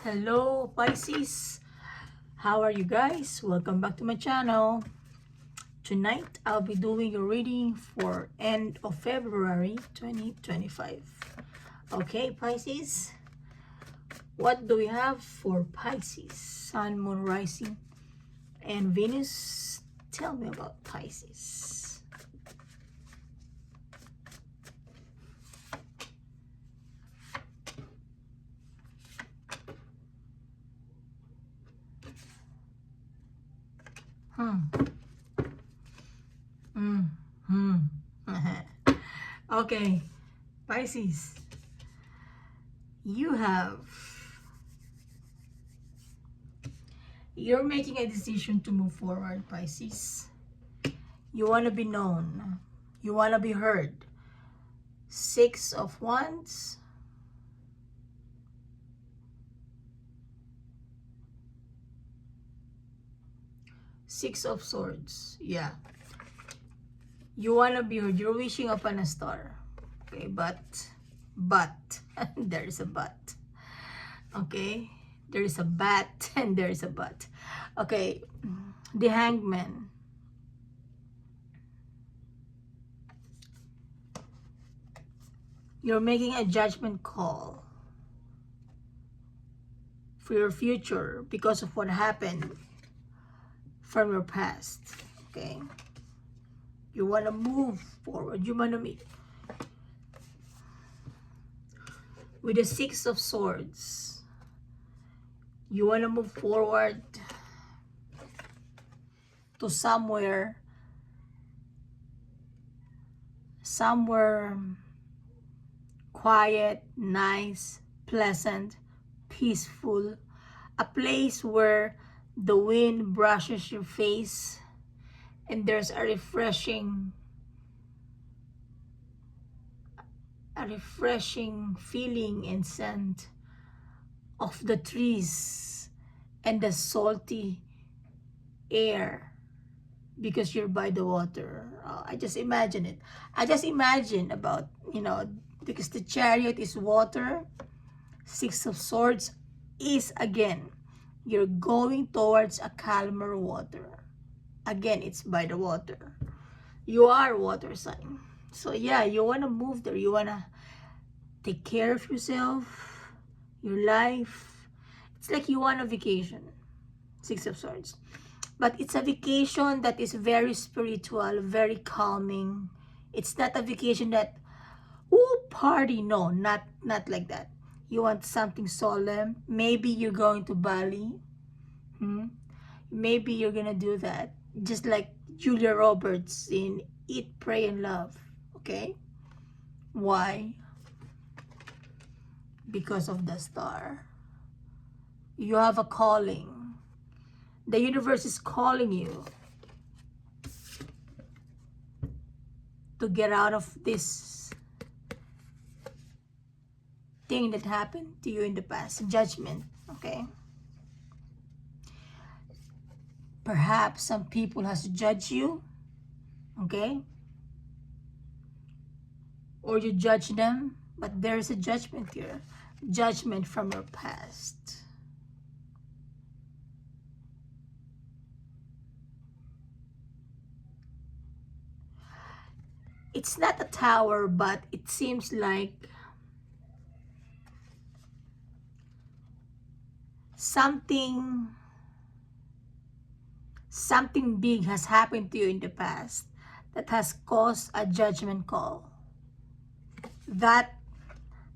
Hello Pisces, how are you guys? Welcome back to my channel. Tonight I'll be doing a reading for end of February 2025. Okay Pisces, what do we have for Pisces? Sun, Moon, Rising, and Venus. Tell me about Pisces. Okay, Pisces, you're making a decision to move forward, Pisces. You want to be known. You want to be heard. Six of Wands. Six of Swords. Yeah. You want to be heard. You're wishing upon a star. Okay, but, there's a but. Okay, there is a bat and there is a but. Okay, the Hangman. You're making a judgment call for your future because of what happened from your past. Okay, you want to move forward. You want to meet with the Six of Swords. You want to move forward to somewhere quiet, nice, pleasant, peaceful, a place where the wind brushes your face and there's a refreshing feeling and scent of the trees and the salty air because you're by the water. I just imagine it. I just imagine about, because the Chariot is water, Six of Swords is, again, you're going towards a calmer water. Again, it's by the water. You are water sign. So yeah, you want to move there. You want to take care of yourself, your life. It's like you want a vacation. Six of Swords. But it's a vacation that is very spiritual, very calming. It's not a vacation that, party. No, not like that. You want something solemn. Maybe you're going to Bali. Maybe you're gonna do that. Just like Julia Roberts in Eat, Pray, and Love. Okay? Why? Because of the star. You have a calling. The universe is calling you to get out of this thing that happened to you in the past. Judgment. Okay? Perhaps some people has judged you. Okay? Or you judge them. But there is a judgment here. Judgment from your past. It's not a tower, but it seems like something big has happened to you in the past that has caused a judgment call. That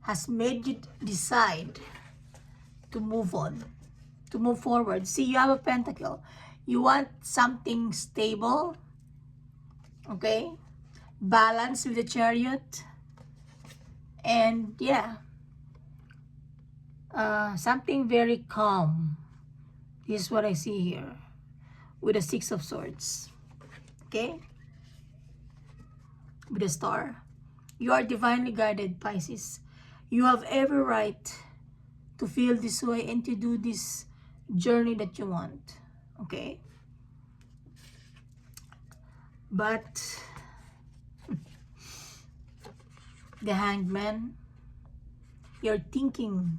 has made you decide to move on, to move forward. See, you have a pentacle. You want something stable, okay? Balance with the Chariot. And yeah, something very calm. This is what I see here with the Six of Swords. Okay? With the star. You are divinely guided, Pisces. You have every right to feel this way and to do this journey that you want. Okay? But the Hangman, you're thinking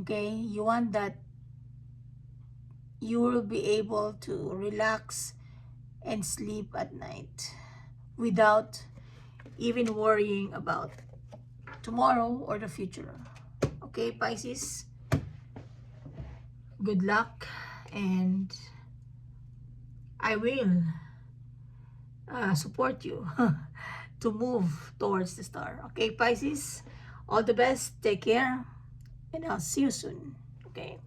Okay, you want that you will be able to relax and sleep at night without even worrying about tomorrow or the future. Okay, Pisces, good luck, and I will support you to move towards the star. Okay, Pisces, all the best, take care, and I'll see you soon. Okay.